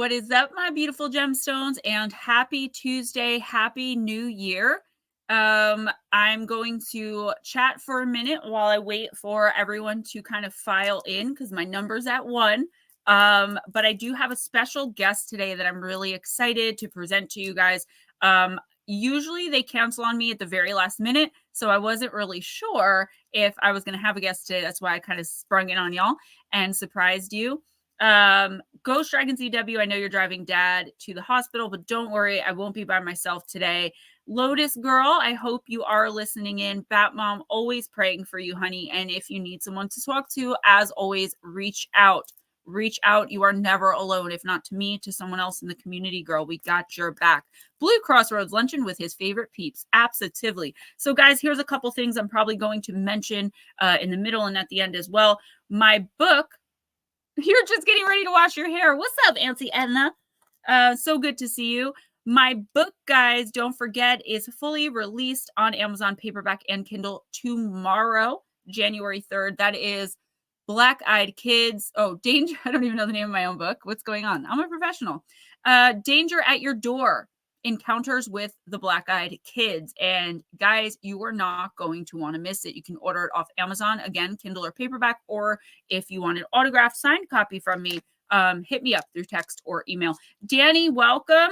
What is up, my beautiful gemstones, and happy Tuesday, happy new year. I'm going to chat for a minute while I wait for everyone to kind of file in because my number's at 1. But I do have a special guest today that I'm really excited to present to you guys. Usually they cancel on me at the very last minute, so I wasn't really sure if I was going to have a guest today. That's why I kind of sprung it on y'all and surprised you. Ghostdragonzw, I know you're driving Dad to the hospital, but don't worry, I won't be by myself today. Lotus Girl, I hope you are listening in. Bat Mom, always praying for you, honey. And if you need someone to talk to, as always, reach out. Reach out. You are never alone. If not to me, to someone else in the community, girl. We got your back. Blue Crossroads luncheon with his favorite peeps. Absolutely. So, guys, here's a couple things I'm probably going to mention in the middle and at the end as well. My book, you're just getting ready to wash your hair. What's up, Auntie Edna? So good to see you. My book, guys, don't forget, is fully released on Amazon paperback and Kindle tomorrow, January 3rd. That is Black-Eyed Kids. Oh, Danger. I don't even know the name of my own book. What's going on? I'm a professional. Danger at Your Door. Encounters with the Black-Eyed Kids. And guys, you are not going to want to miss it. You can order it off Amazon, again, Kindle or paperback, or if you want an autographed signed copy from me, hit me up through text or email. Danny, welcome.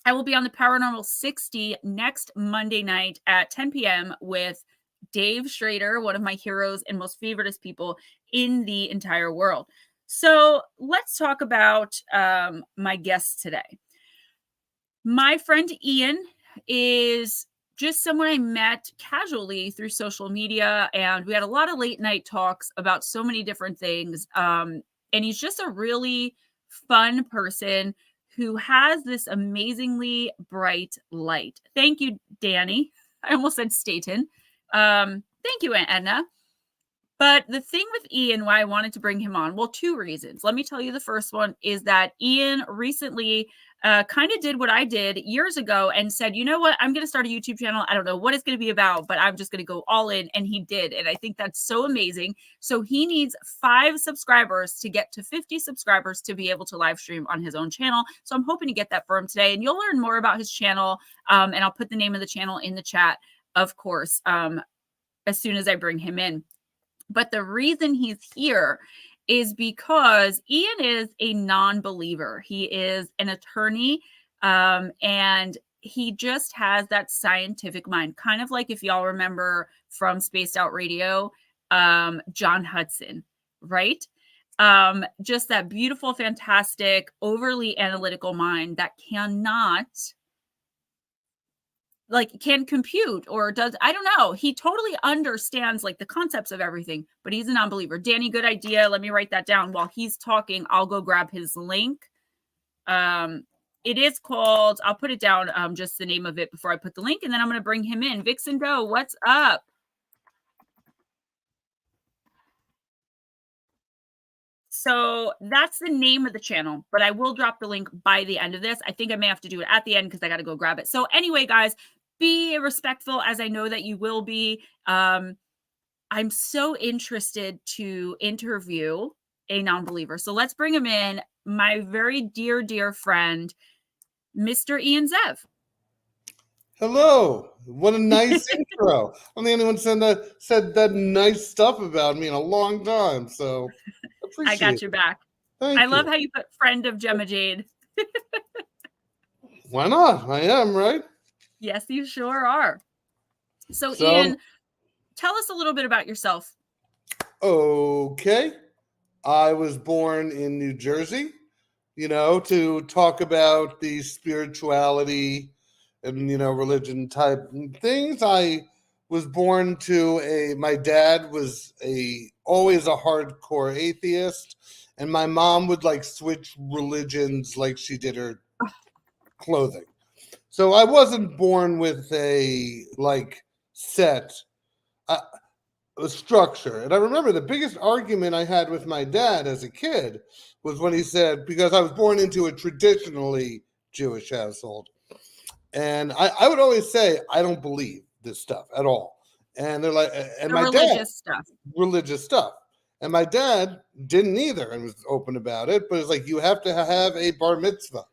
I will be on the Paranormal 60 next Monday night at 10 p.m. with Dave Schrader, one of my heroes and most favoritist people in the entire world. So let's talk about my guests today. My friend Ian is just someone I met casually through social media, and we had a lot of late night talks about so many different things. And he's just a really fun person who has this amazingly bright light. Thank you, Danny. I almost said Staten. Thank you, Aunt Edna. But the thing with Ian, why I wanted to bring him on, well, 2 reasons. Let me tell you the first one is that Ian recently kind of did what I did years ago and said, you know what, I'm going to start a YouTube channel. I don't know what it's going to be about, but I'm just going to go all in. And he did. And I think that's so amazing. So he needs 5 subscribers to get to 50 subscribers to be able to live stream on his own channel. So I'm hoping to get that for him today. And you'll learn more about his channel. And I'll put the name of the channel in the chat, of course, as soon as I bring him in. But the reason he's here is because Ian is a non-believer. He is an attorney, and he just has that scientific mind, kind of like if y'all remember from Spaced Out Radio, John Hudson, right? Just that beautiful, fantastic, overly analytical mind that can compute or does, I don't know. He totally understands like the concepts of everything, but he's a non-believer. Danny, good idea. Let me write that down. While he's talking, I'll go grab his link. It is called, I'll put it down, just the name of it before I put the link, and then I'm going to bring him in. Vixen Doe, what's up? So that's the name of the channel, but I will drop the link by the end of this. I think I may have to do it at the end because I got to go grab it. So anyway, guys, be respectful, as I know that you will be. I'm so interested to interview a non-believer. So let's bring him in. My very dear, dear friend, Mr. Ian Zev. Hello. What a nice intro. I'm the only one said that nice stuff about me in a long time. So I got your back. Thank you. Love how you put friend of Gemma Jade. Why not? I am, right? Yes, you sure are. So Ian, tell us a little bit about yourself. Okay. I was born in New Jersey, to talk about the spirituality and, religion type things. I was born to my dad was always a hardcore atheist, and my mom would switch religions like she did her clothing. So I wasn't born with a set structure. And I remember the biggest argument I had with my dad as a kid was when he said, because I was born into a traditionally Jewish household, and I would always say, I don't believe this stuff at all. And they're like, and my dad, religious stuff. And my dad didn't either and was open about it, but it's like, you have to have a bar mitzvah.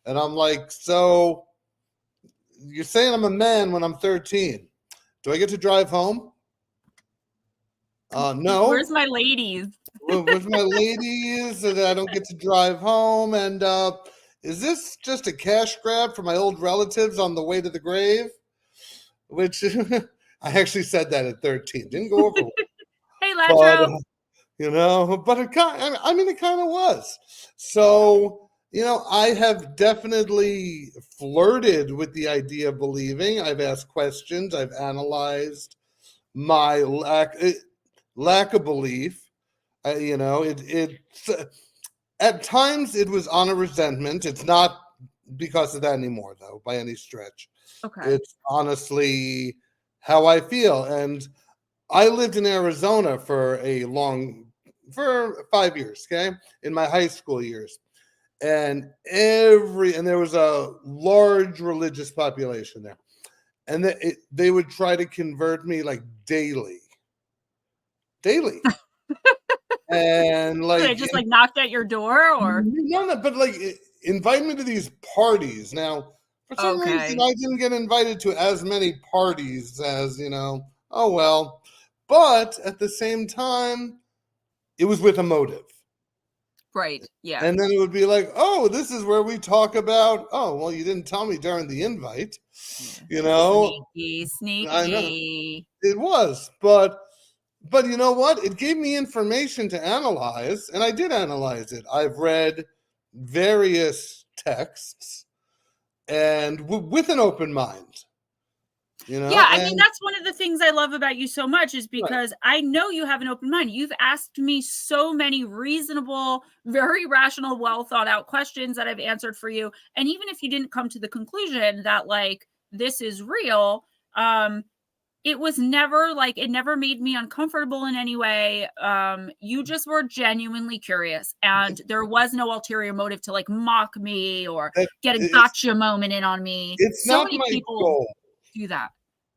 And I'm like, so you're saying I'm a man when I'm 13. Do I get to drive home? Where's No. my ladies? With my ladies, and I don't get to drive home. And is this just a cash grab for my old relatives on the way to the grave? Which I actually said that at 13. Didn't go over well. Hey, But Latro. but it kind, I mean, it kind of was. So, I have definitely flirted with the idea of believing. I've asked questions. I've analyzed my lack of belief. It's at times it was on a resentment. It's not because of that anymore, though, by any stretch. Okay. It's honestly how I feel. And I lived in Arizona for 5 years, okay, in my high school years. And there was a large religious population there. And they would try to convert me like daily. And So they just like knocked at your door, or no, but like invite me to these parties. Now, for some reason, I didn't get invited to as many parties as, oh well. But at the same time, it was with a motive. Right. Yeah. And then it would be like, oh, this is where we talk about, oh, well, you didn't tell me during the invite. Sneaky. I know. It was, but you know what? It gave me information to analyze, and I did analyze it. I've read various texts, and with an open mind. Yeah, I mean, that's one of the things I love about you so much, is because I know you have an open mind. You've asked me so many reasonable, very rational, well thought out questions that I've answered for you. And even if you didn't come to the conclusion that like this is real, it was never like, it never made me uncomfortable in any way. You just were genuinely curious, and there was no ulterior motive to like mock me or get a gotcha moment in on me. It's so not many my people goal. do that.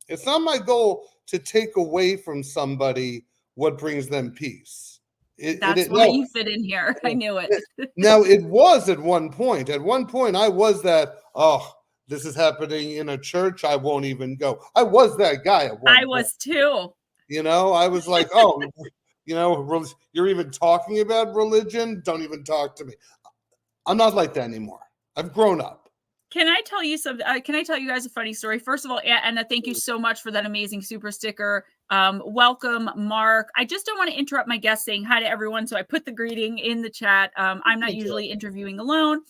It's not my goal to take away from somebody what brings them peace. That's why you fit in here. I knew it. Now, it was at one point. At one point, I was that, oh, this is happening in a church, I won't even go. I was that guy at one point. I was too. I was like, oh, you're even talking about religion? Don't even talk to me. I'm not like that anymore. I've grown up. Can I tell you something? Can I tell you guys a funny story? First of all, Anna, thank you so much for that amazing super sticker. Welcome, Mark. I just don't want to interrupt my guest saying hi to everyone, so I put the greeting in the chat. I'm not usually interviewing alone.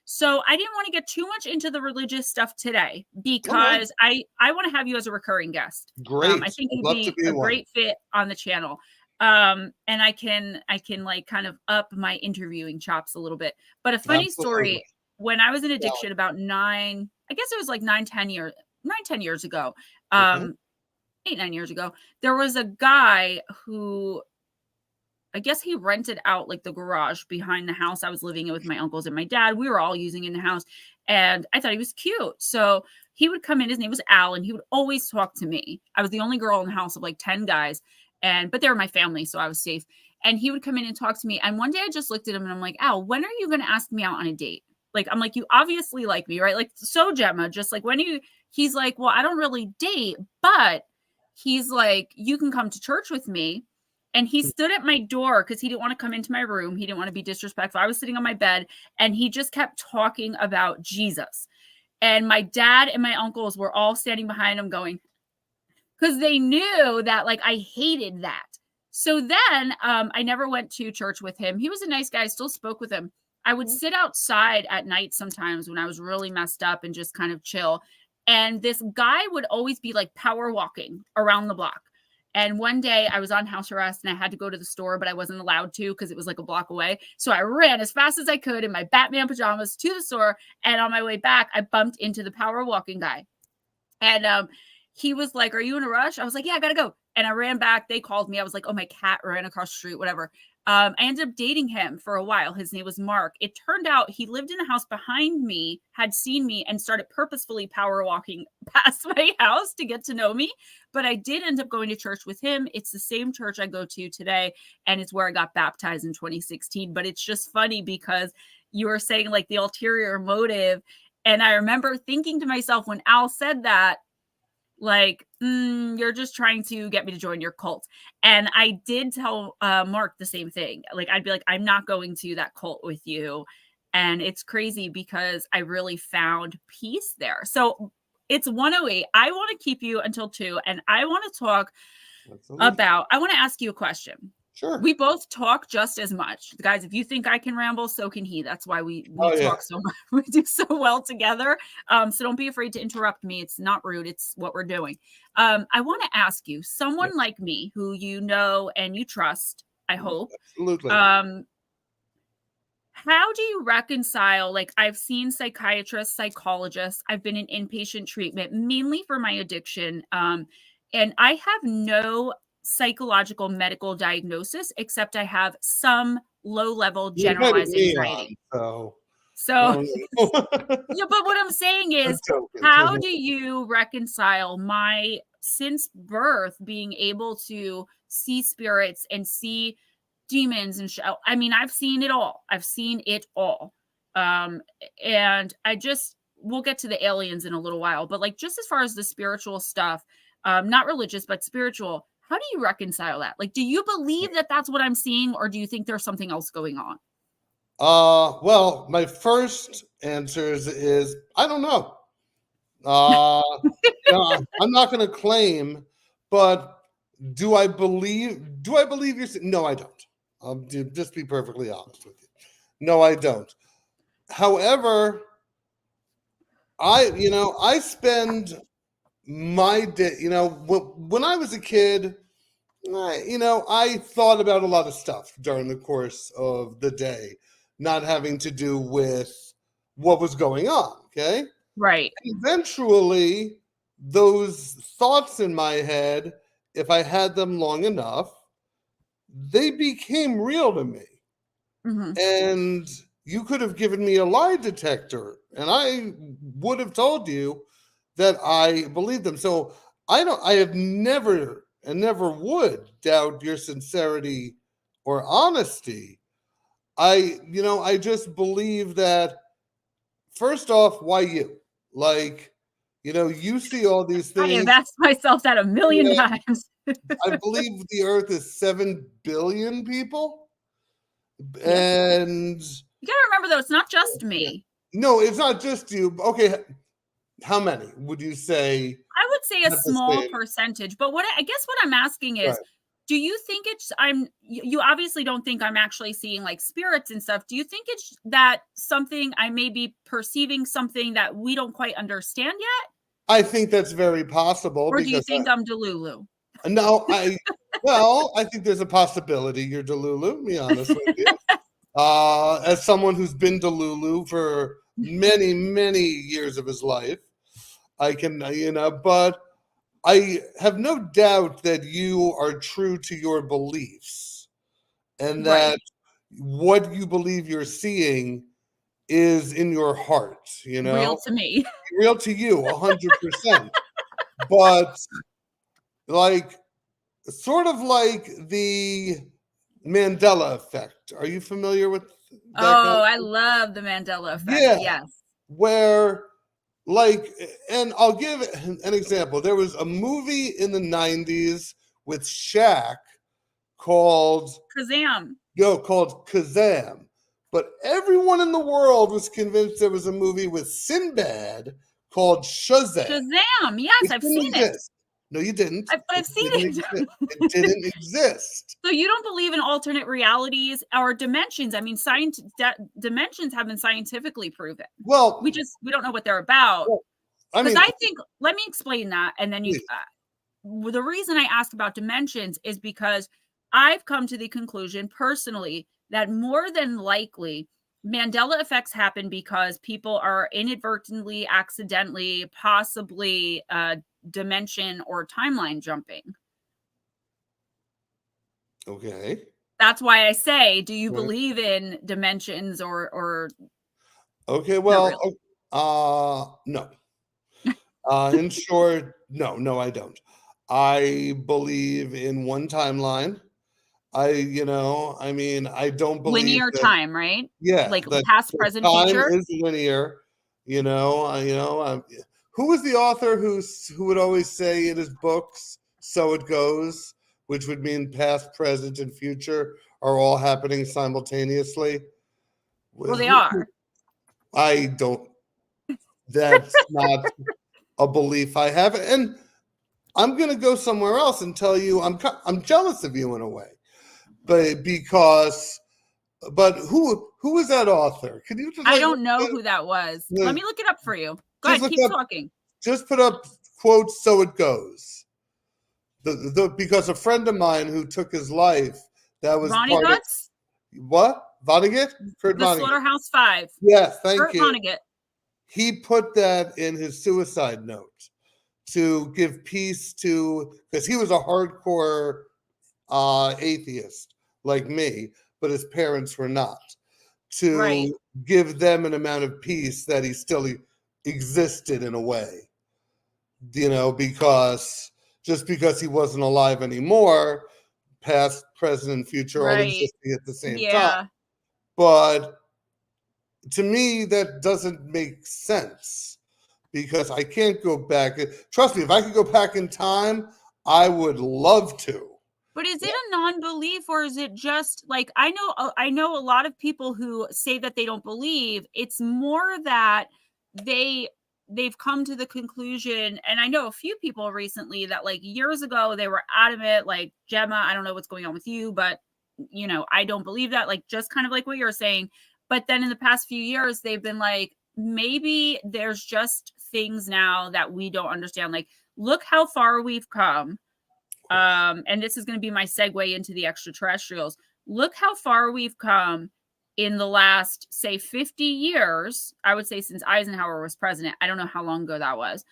So I didn't want to get too much into the religious stuff today, because I want to have you as a recurring guest. Great. I think you'd be a great fit on the channel. And I can like kind of up my interviewing chops a little bit. But a funny story. When I was in addiction about 10 years ago, 8-9 years ago, there was a guy who, I guess he rented out like the garage behind the house I was living in with my uncles and my dad. We were all using in the house, and I thought he was cute. So he would come in, his name was Al, and he would always talk to me. I was the only girl in the house of like 10 guys, but they were my family, so I was safe. And he would come in and talk to me. And one day I just looked at him and I'm like, Al, when are you going to ask me out on a date? Like, I'm like, you obviously like me, right? Like, so Gemma, just like he's like, well, I don't really date, but he's like, you can come to church with me. And he stood at my door because he didn't want to come into my room. He didn't want to be disrespectful. I was sitting on my bed, and he just kept talking about Jesus. And my dad and my uncles were all standing behind him going, because they knew that like I hated that. So then I never went to church with him. He was a nice guy. I still spoke with him. I would sit outside at night sometimes when I was really messed up and just kind of chill. And this guy would always be like power walking around the block. And one day I was on house arrest and I had to go to the store, but I wasn't allowed to because it was like a block away. So I ran as fast as I could in my Batman pajamas to the store. And on my way back, I bumped into the power walking guy. And he was like, are you in a rush? I was like, yeah, I got to go. And I ran back. They called me. I was like, oh, my cat ran across the street, whatever. I ended up dating him for a while. His name was Mark. It turned out he lived in a house behind me, had seen me, and started purposefully power walking past my house to get to know me. But I did end up going to church with him. It's the same church I go to today, and it's where I got baptized in 2016. But it's just funny because you were saying like the ulterior motive. And I remember thinking to myself when Al said that, like, you're just trying to get me to join your cult. And I did tell Mark the same thing. Like, I'd be like, I'm not going to that cult with you. And it's crazy because I really found peace there. So it's 108. I want to keep you until 2, and I want to talk about, I want to ask you a question. Sure. We both talk just as much. Guys, if you think I can ramble, so can he. That's why we talk so much. We do so well together. So don't be afraid to interrupt me. It's not rude. It's what we're doing. I want to ask you, someone like me who you know and you trust, I hope. Absolutely. How do you reconcile, like, I've seen psychiatrists, psychologists, I've been in inpatient treatment, mainly for my addiction. And I have no psychological medical diagnosis, except I have some low-level generalized anxiety. So yeah, but what I'm saying is, how do you reconcile my, since birth, being able to see spirits and see demons and I mean, I've seen it all. And we'll get to the aliens in a little while, but like, just as far as the spiritual stuff, not religious, but spiritual, how do you reconcile that? Like, do you believe that that's what I'm seeing, or do you think there's something else going on? Well, my first answer is I don't know. I'm not going to claim, but do I believe you're saying? No, I don't. I'll just be perfectly honest with you. No, I don't. However, I spend my day, when I was a kid, I thought about a lot of stuff during the course of the day, not having to do with what was going on. Okay. Right. Eventually, those thoughts in my head, if I had them long enough, they became real to me. Mm-hmm. And you could have given me a lie detector, and I would have told you that I believe them. So I have never and never would doubt your sincerity or honesty. I just believe that, first off, why you? Like, you see all these things. I have asked myself that a million times. I believe the earth is 7 billion people. And you gotta remember, though, it's not just me. No, it's not just you. Okay, how many would you say? I would say a small percentage, but I guess what I'm asking is, do you think you obviously don't think I'm actually seeing like spirits and stuff. Do you think it's that something I may be perceiving, something that we don't quite understand yet? I think that's very possible. Or do you think I'm Delulu? No, I think there's a possibility you're Delulu, to be honest with you. As someone who's been Delulu for many, many years of his life, I can, but I have no doubt that you are true to your beliefs, and that what you believe you're seeing is in your heart, real to me, real to you, 100%. But like, sort of like the Mandela effect. Are you familiar with that? I love the Mandela effect. Yeah. Yes. Where, like, and I'll give an example. There was a movie in the 90s with Shaq called Kazam. Called Kazam. But everyone in the world was convinced there was a movie with Sinbad called Shazam. Shazam. Yes, I've seen it. No, you didn't. I've seen it. It didn't exist. So you don't believe in alternate realities or dimensions? I mean, dimensions have been scientifically proven. Well, we don't know what they're about. Because I think, let me explain that, and then the reason I ask about dimensions is because I've come to the conclusion personally that more than likely Mandela effects happen because people are inadvertently, accidentally, possibly dimension or timeline jumping. Okay. That's why I say, do you believe in dimensions or Okay, not well, really? no. In short, no, I don't. I believe in one timeline. I mean, I don't believe Linear that, time, right? yeah, Like that past, the present, time future? is linear. Who was the author who would always say in his books, "So it goes," which would mean past, present, and future are all happening simultaneously. Well, they Who- are. I don't. That's not a belief I have, and I'm going to go somewhere else and tell you I'm jealous of you in a way, but who is that author? Can you just I don't know who that was. Let me look it up for you. Go just ahead, look keep up, talking. just put up quotes, "So it goes." Because a friend of mine who took his life, that was part of Vonnegut's what? Vonnegut? Kurt The Vonnegut. Slaughterhouse Five. Yes, thank Kurt you. Vonnegut. He put that in his suicide note to give peace to, because he was a hardcore atheist like me, but his parents were not, Right. to give them an amount of peace that he still existed in a way, because just because he wasn't alive anymore, past, present, and future all Right. existing at the same time. Yeah. But to me, that doesn't make sense because I can't go back. Trust me, if I could go back in time, I would love to. But is it a non-belief, or is it just like, I know a lot of people who say that they don't believe. It's more that they've come to the conclusion, and I know a few people recently that like years ago they were adamant, like, Gemma, I don't know what's going on with you, but I don't believe that, like, just kind of like what you're saying. But then in the past few years they've been like, maybe there's just things now that we don't understand. Like, look how far we've come. And this is going to be my segue into the extraterrestrials. Look how far we've come in the last, say, 50 years. I would say since Eisenhower was president. I don't know how long ago that was.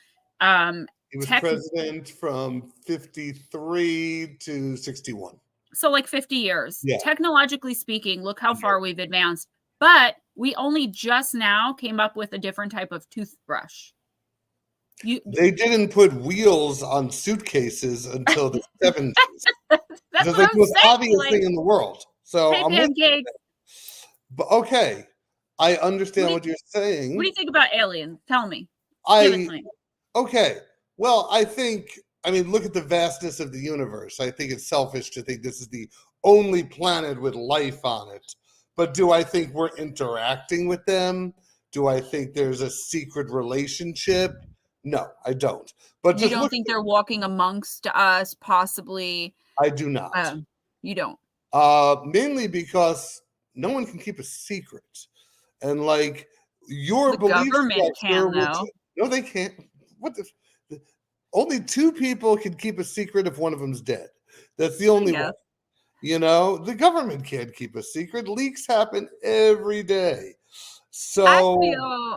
He was president from 53 to 61. So like 50 years. Yeah. Technologically speaking, look how far we've advanced. But we only just now came up with a different type of toothbrush. They didn't put wheels on suitcases until the 70s. That's It's what like I'm the most saying. obvious Like, thing in the world. So hey, I'm with you. pancakes. But okay, I understand what you're saying. What do you think about aliens? Tell me. Give it to me. Okay. Well, I mean, look at the vastness of the universe. I think it's selfish to think this is the only planet with life on it. But do I think we're interacting with them? Do I think there's a secret relationship? No, I don't. But You just don't look, think they're walking amongst us, possibly? I do not. You don't. Mainly because no one can keep a secret. And like your The belief government structure, can, though. no, they can't. What only two people can keep a secret if one of them's dead. That's the only one. The government can't keep a secret. Leaks happen every day. So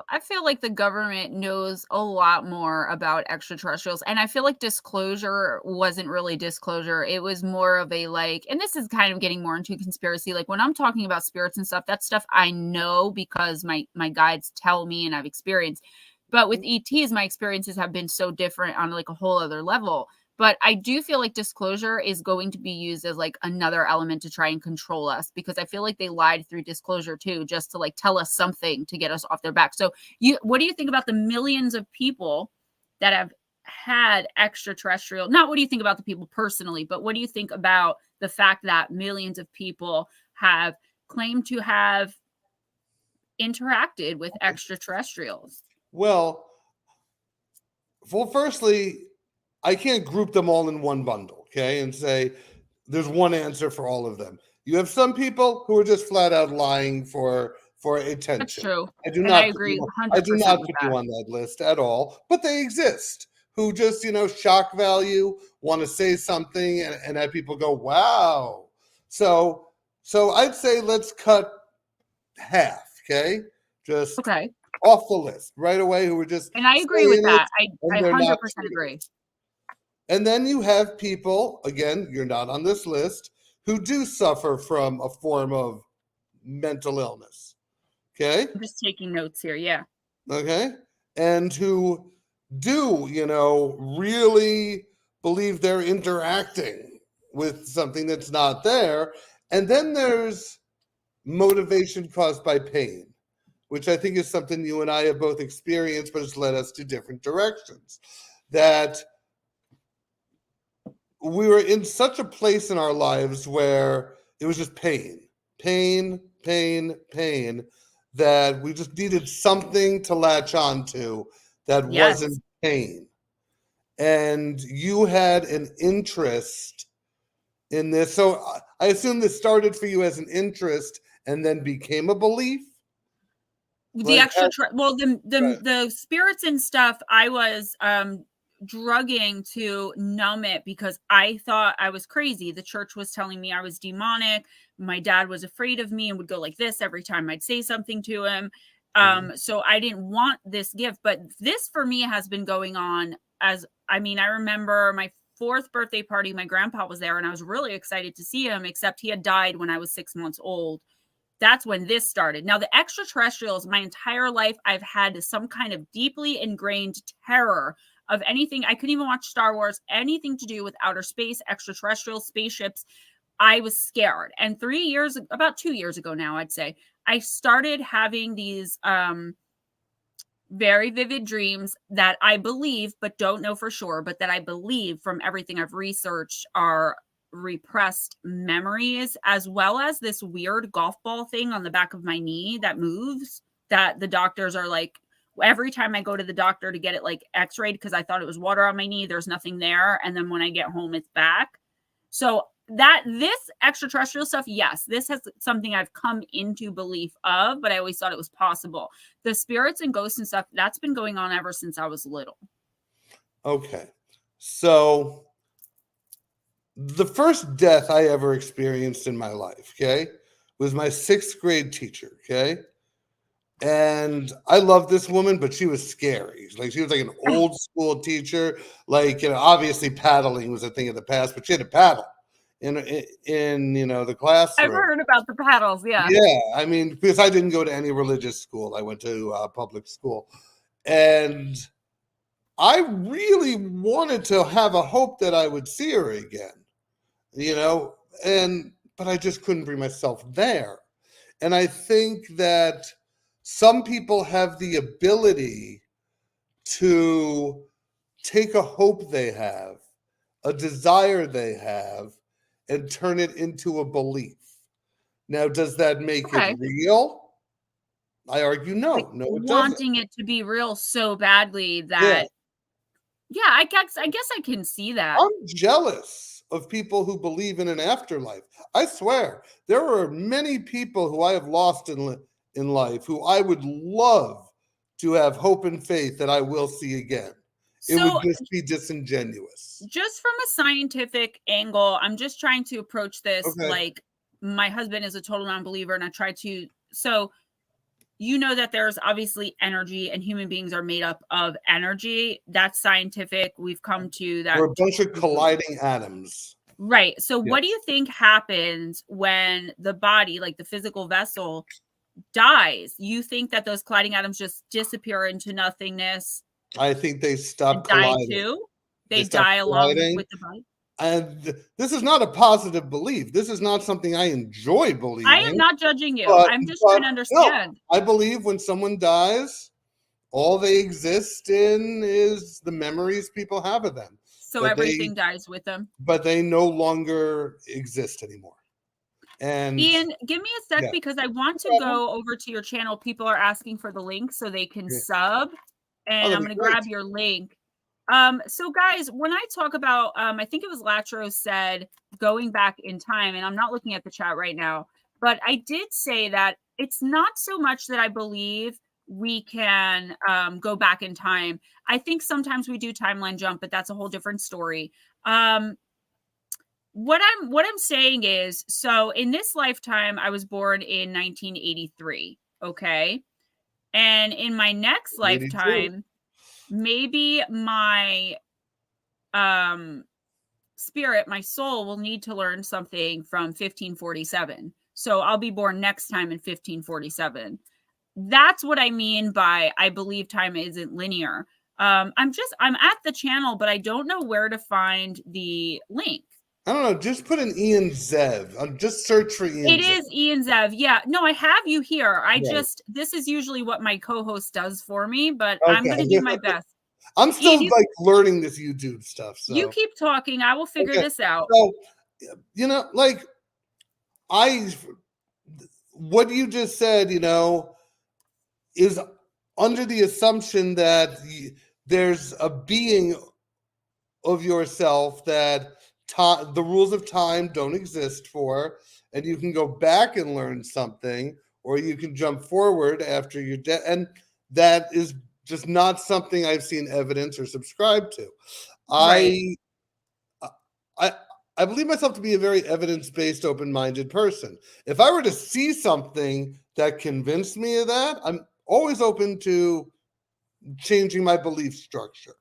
I feel like the government knows a lot more about extraterrestrials, and I feel like disclosure wasn't really disclosure. It was more of a, like, and this is kind of getting more into conspiracy. Like, when I'm talking about spirits and stuff, that's stuff I know because my guides tell me and I've experienced. But with ETs, my experiences have been so different on like a whole other level. But I do feel like disclosure is going to be used as like another element to try and control us, because I feel like they lied through disclosure too, just to like tell us something to get us off their back. So what do you think about the millions of people that have had extraterrestrial? Not what do you think about the people personally, but what do you think about the fact that millions of people have claimed to have interacted with extraterrestrials? well, firstly, I can't group them all in one bundle, okay, and say there's one answer for all of them. You have some people who are just flat out lying for attention. That's true. I do And not I agree 100% I do not with put that. you on that list at all, but they exist. Who just, shock value, want to say something and have people go, wow. So I'd say let's cut half, okay? Just Okay. off the list right away, who were just And I agree with saying that. it I and they're 100% not true. agree. And then you have people, again, you're not on this list, who do suffer from a form of mental illness. Okay. I'm just taking notes here. Yeah. Okay. And who do, really believe they're interacting with something that's not there. And then there's motivation caused by pain, which I think is something you and I have both experienced, but it's led us to different directions. That we were in such a place in our lives where it was just pain, pain, pain, pain, that we just needed something to latch onto that wasn't pain. And you had an interest in this. So I assume this started for you as an interest and then became a belief. The extra, the spirits and stuff, I was drugging to numb it because I thought I was crazy. The church was telling me I was demonic. My dad was afraid of me and would go like this every time I'd say something to him. So I didn't want this gift, but this for me has been going on I remember my 4th birthday party, my grandpa was there and I was really excited to see him, except he had died when I was 6 months old. That's when this started. Now, the extraterrestrials, my entire life, I've had some kind of deeply ingrained terror of anything. I couldn't even watch Star Wars, anything to do with outer space, extraterrestrials, spaceships. I was scared. And about 2 years ago now, I'd say, I started having these very vivid dreams that I believe, but don't know for sure, but that I believe from everything I've researched are repressed memories, as well as this weird golf ball thing on the back of my knee that moves, that the doctors are like, every time I go to the doctor to get it like x-rayed because I thought it was water on my knee, there's nothing there. And then when I get home, it's back. So this extraterrestrial stuff, yes, this has something I've come into belief of, but I always thought it was possible. The spirits and ghosts and stuff, that's been going on ever since I was little. Okay. So the first death I ever experienced in my life, okay, was my 6th grade teacher, okay? And I loved this woman, but she was scary. Like, she was like an old school teacher. Like, obviously paddling was a thing of the past, but she had to paddle in the classroom. I've heard about the paddles, yeah. Yeah, I mean, because I didn't go to any religious school. I went to public school. And I really wanted to have a hope that I would see her again, but I just couldn't bring myself there. And I think that some people have the ability to take a hope they have, a desire they have, and turn it into a belief. Now, does that make it real? I argue no. Like, no, it wanting doesn't. it to be real so badly that, I guess I can see that. I'm jealous of people who believe in an afterlife. I swear, there are many people who I have lost in life who I would love to have hope and faith that I will see again. It would just be disingenuous. Just from a scientific angle, I'm just trying to approach this like my husband is a total non-believer, and I try to. So, that there's obviously energy, and human beings are made up of energy. That's scientific. We've come to that. We're a bunch of colliding atoms. Right. So what do you think happens when the body, like the physical vessel, dies? You think that those colliding atoms just disappear into nothingness? I think they stop colliding. Die too? They die along with the body? And this is not a positive belief. This is not something I enjoy believing. I am not judging you. I'm just trying to understand. No, I believe when someone dies, all they exist in is the memories people have of them. So everything dies with them. But they no longer exist anymore. And Ian, give me a sec because I want to go over to your channel. People are asking for the link so they can sub. And I'm going to grab your link. So guys, when I talk about, I think it was Latro said going back in time, and I'm not looking at the chat right now, but I did say that it's not so much that I believe we can go back in time. I think sometimes we do timeline jump, but that's a whole different story. What I'm saying is, so in this lifetime, I was born in 1983. Okay. And in my next lifetime, maybe my spirit, my soul, will need to learn something from 1547. So I'll be born next time in 1547. That's what I mean by I believe time isn't linear. I'm at the channel, but I don't know where to find the link. I don't know. Just put in Ian Zev. Just search for Ian. It is Ian Zev. Yeah. No, I have you here. Right. This is usually what my co-host does for me, but I'm going to do my best. I'm still like learning this YouTube stuff. So you keep talking. I will figure this out. So, you know, like what you just said, you know, is under the assumption that there's a being of yourself that the rules of time don't exist for, and you can go back and learn something, or you can jump forward after you're dead. And that is just not something I've seen evidence or subscribe to. Right. I believe myself to be a very evidence-based, open-minded person. If I were to see something that convinced me of that, I'm always open to changing my belief structure.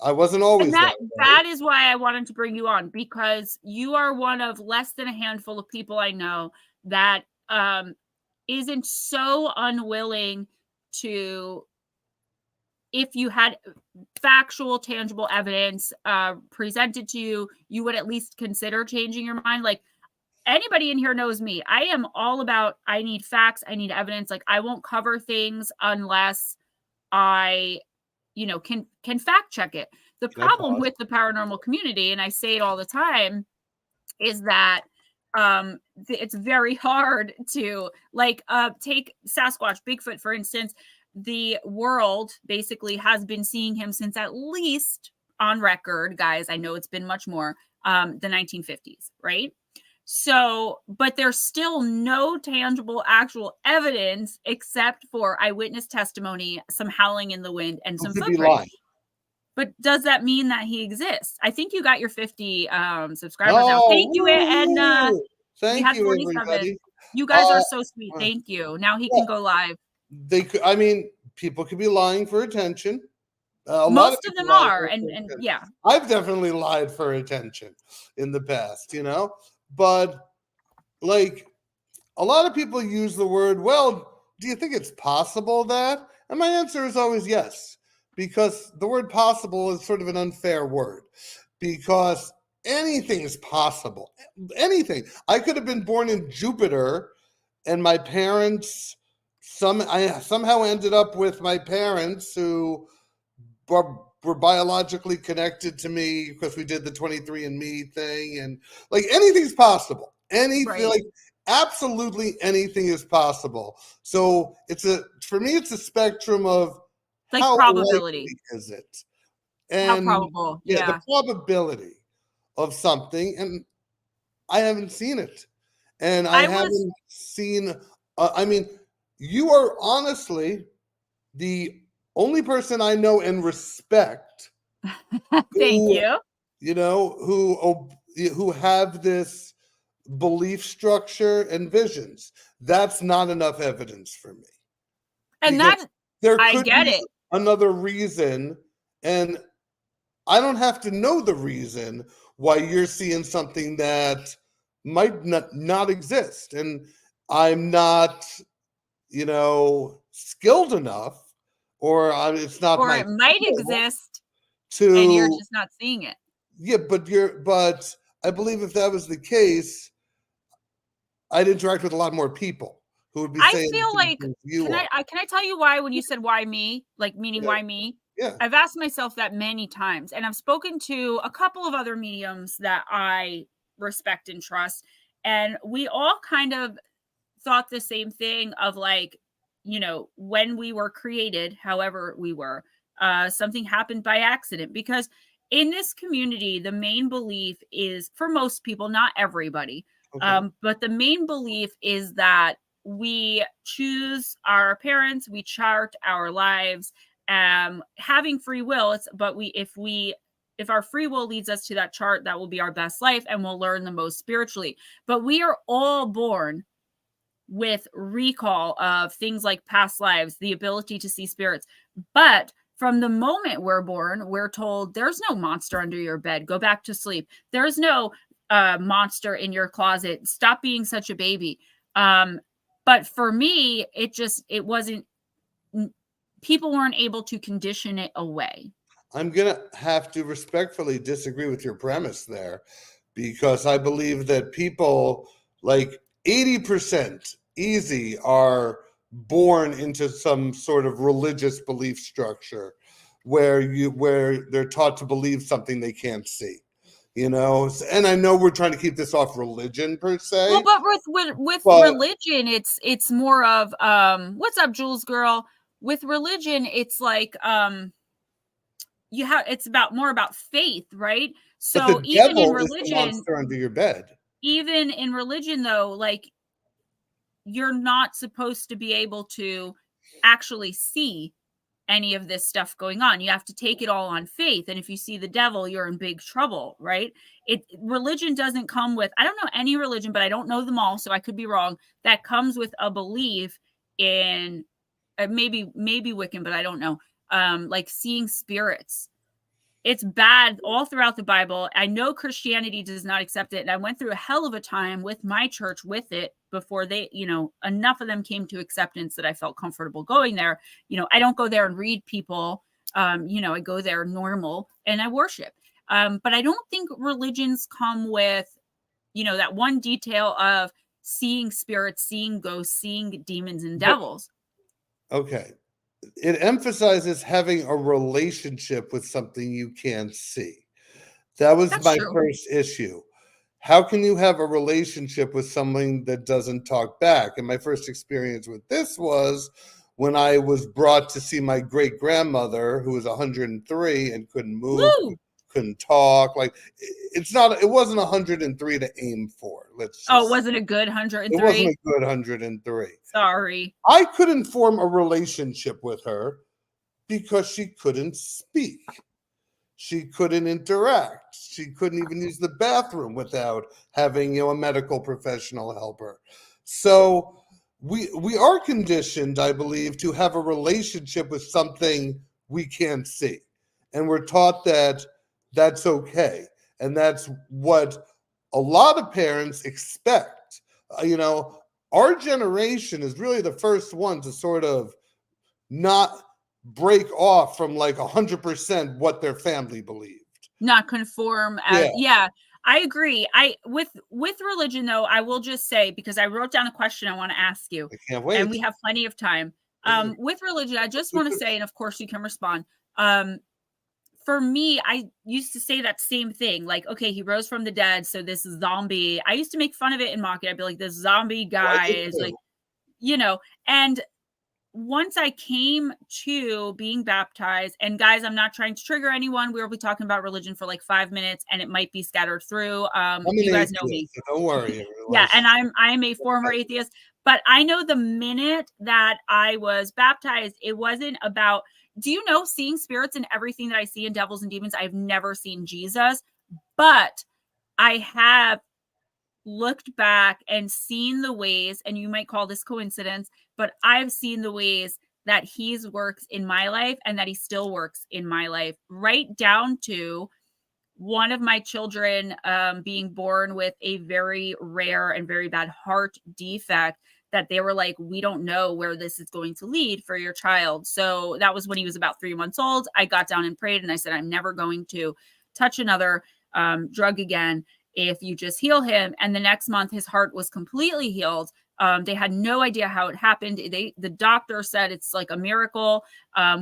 I wasn't always that is why I wanted to bring you on, because you are one of less than a handful of people I know that isn't so unwilling to, if you had factual, tangible evidence presented to you, you would at least consider changing your mind. Like, anybody in here knows me. I am all about, I need facts, I need evidence. Like, I won't cover things unless I, can fact check it. The problem with the paranormal community, and I say it all the time, is that it's very hard to, like, take Sasquatch, Bigfoot, for instance. The world basically has been seeing him since, at least on record, guys, I know it's been much more, the 1950s, right? So, but there's still no tangible actual evidence except for eyewitness testimony, some howling in the wind, and some footprints. But does that mean that he exists? I think you got your 50 subscribers now. Thank you, Edna. Thank you, everybody. You guys are so sweet. Thank you. Now he can go live. They could, I mean, people could be lying for attention. Most of them are, and yeah. I've definitely lied for attention in the past, but like a lot of people use the word, well, do you think it's possible that? And my answer is always yes, because the word possible is sort of an unfair word, because anything is possible. Anything. I could have been born in Jupiter, and my parents, I somehow ended up with my parents who were biologically connected to me because we did the 23andMe thing, and like anything's possible. Anything, like absolutely anything is possible. So for me, it's a spectrum of like how probability is it, and how probable, the probability of something, and I haven't seen it, and I haven't seen. I mean, you are honestly the only person I know and respect. Thank you. Who have this belief structure and visions. That's not enough evidence for me. And there could be another reason, and I don't have to know the reason why you're seeing something that might not exist, and I'm not, skilled enough, or it's not, or it might exist, and you're just not seeing it. Yeah, but I believe if that was the case, I'd interact with a lot more people who would be saying. I feel like, can I tell you why when you said why me, like meaning why me? Yeah. I've asked myself that many times, and I've spoken to a couple of other mediums that I respect and trust, and we all kind of thought the same thing of, like, when we were created, however we were, something happened by accident, because in this community, the main belief is, for most people, not everybody, but the main belief is that we choose our parents, we chart our lives, having free will. If our free will leads us to that chart, that will be our best life, and we'll learn the most spiritually. But we are all born with recall of things like past lives, the ability to see spirits. But From the moment we're born, we're told there's no monster under your bed. Go back to sleep. There's no monster in your closet. Stop being such a baby. But for me, it wasn't, people weren't able to condition it away. I'm going to have to respectfully disagree with your premise there, because I believe that people, like 80% easy, are born into some sort of religious belief structure where they're taught to believe something they can't see. And I know we're trying to keep this off religion per se. Well, but with religion, it's more of what's up, Jules girl? With religion, it's like it's more about faith, right? So but the even devil in religion, is the monster under your bed. Even in religion, though, like, you're not supposed to be able to actually see any of this stuff going on. You have to take it all on faith. And if you see the devil, you're in big trouble, right? Religion doesn't come with, I don't know any religion, but I don't know them all, so I could be wrong, that comes with a belief in maybe Wiccan, but I don't know. Like seeing spirits. It's bad all throughout the Bible. I know Christianity does not accept it. And I went through a hell of a time with my church with it before they, enough of them came to acceptance that I felt comfortable going there. I don't go there and read people. I go there normal and I worship. But I don't think religions come with, that one detail of seeing spirits, seeing ghosts, seeing demons and devils. Okay. It emphasizes having a relationship with something you can't see. That was my first issue. How can you have a relationship with something that doesn't talk back? And my first experience with this was when I was brought to see my great grandmother, who was 103 and couldn't move, couldn't talk. Like, it wasn't 103 to aim for. Was it a good 103? It wasn't a good 103. Sorry. I couldn't form a relationship with her because she couldn't speak. She couldn't interact. She couldn't even use the bathroom without having, a medical professional help her. So we are conditioned, I believe, to have a relationship with something we can't see. And we're taught that that's okay. And that's what a lot of parents expect. Our generation is really the first one to sort of not break off from like 100% what their family believed. Not conform. Yeah, I agree. With religion, though, I will just say, because I wrote down a question I want to ask you. I can't wait. And we have plenty of time. With religion, I just want to say, and of course you can respond. For me, I used to say that same thing. Like, okay, he rose from the dead, so this zombie. I used to make fun of it and mock it. I'd be like, this zombie guy is like, and once I came to being baptized, and guys, I'm not trying to trigger anyone. We'll be talking about religion for like 5 minutes, and it might be scattered through. You guys know me. So don't worry. Yeah, and I'm a former atheist, but I know the minute that I was baptized, it wasn't about, do you know, seeing spirits and everything that I see in devils and demons? I've never seen Jesus, but I have looked back and seen the ways, and you might call this coincidence, but I've seen the ways that he's works in my life and that he still works in my life, right down to one of my children being born with a very rare and very bad heart defect that they were like, we don't know where this is going to lead for your child. So that was when he was about 3 months old. I got down and prayed and I said, I'm never going to touch another drug again if you just heal him. And the next month, his heart was completely healed. They had no idea how it happened. The doctor said it's like a miracle.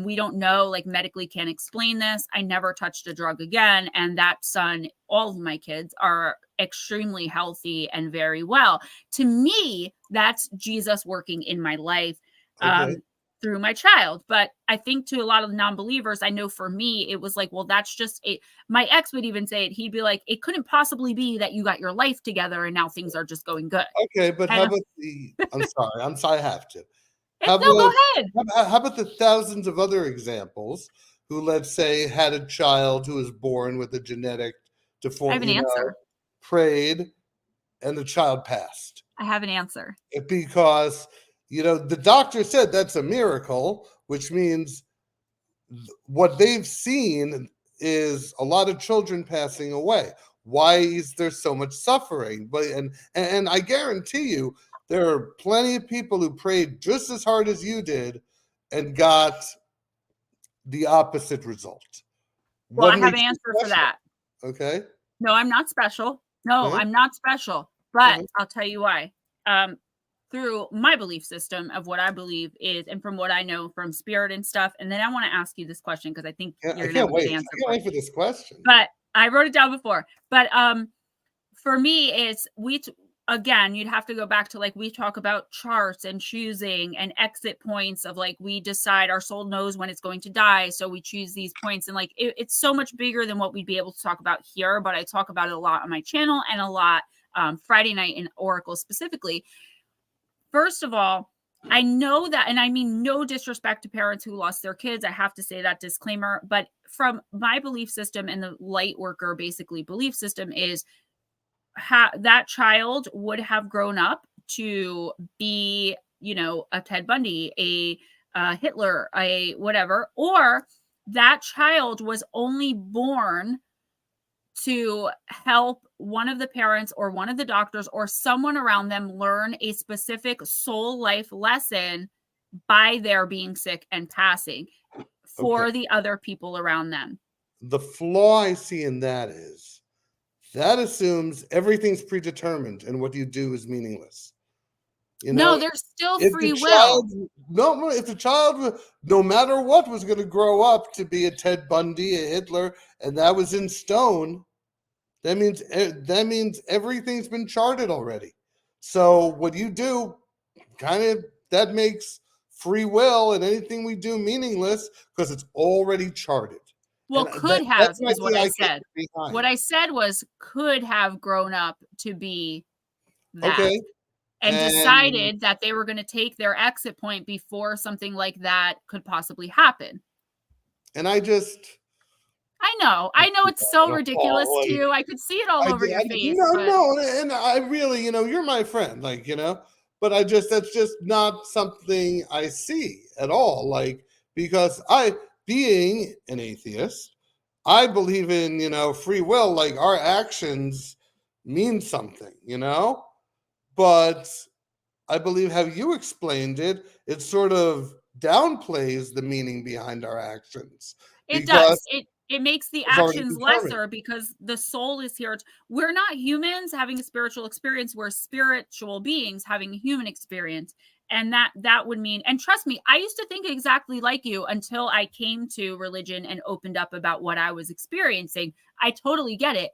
We don't know, like medically can't explain this. I never touched a drug again. And that son, all of my kids are extremely healthy and very well. To me, that's Jesus working in my life. Through my child. But I think to a lot of non-believers, I know for me, it was like, well, that's just it. My ex would even say it. He'd be like, it couldn't possibly be that you got your life together and now things are just going good. Okay, but how about I'm sorry, I have to. Go ahead. How about the thousands of other examples who, let's say, had a child who was born with a genetic deformity, I have an answer. Prayed, and the child passed? I have an answer. Because the doctor said that's a miracle, which means what they've seen is a lot of children passing away. Why is there so much suffering? But and I guarantee you, there are plenty of people who prayed just as hard as you did and got the opposite result. Well, What I have an makes you answer for special? that. Okay. No, I'm not special. No, Okay. I'm not special. But Okay. I'll tell you why. Through my belief system of what I believe is, and from what I know from spirit and stuff. And then I want to ask you this question because I think Yeah, you're I gonna have can't a good wait. answer I can't for it. wait for this question. But I wrote it down before. But for me, it's again, you'd have to go back to like we talk about charts and choosing and exit points of like we decide our soul knows when it's going to die, so we choose these points, and like it's so much bigger than what we'd be able to talk about here. But I talk about it a lot on my channel and a lot Friday night in Oracle specifically. First of all, I know that, and I mean no disrespect to parents who lost their kids. I have to say that disclaimer. But from my belief system and the light worker basically belief system is that child would have grown up to be, a Ted Bundy, a Hitler, a whatever, or that child was only born to help one of the parents or one of the doctors or someone around them learn a specific soul life lesson by their being sick and passing for the other people around them. The flaw I see in that is that assumes everything's predetermined and what you do is meaningless. No, there's still if free the will. child, if the child, no matter what, was going to grow up to be a Ted Bundy, a Hitler, and that was in stone, that means everything's been charted already. So what you do, that makes free will and anything we do meaningless because it's already charted. Well, And could have is what I said. Behind. What I said was could have grown up to be that. Okay. And decided that they were going to take their exit point before something like that could possibly happen. And I know it's so ridiculous too. I could see it all over your face. No, and I really, you're my friend, but that's just not something I see at all. Because being an atheist, I believe in, free will, like our actions mean something, but I believe how you explained it, it sort of downplays the meaning behind our actions. It does. It makes the actions lesser because the soul is here. We're not humans having a spiritual experience. We're spiritual beings having a human experience. And that would mean, and trust me, I used to think exactly like you until I came to religion and opened up about what I was experiencing. I totally get it.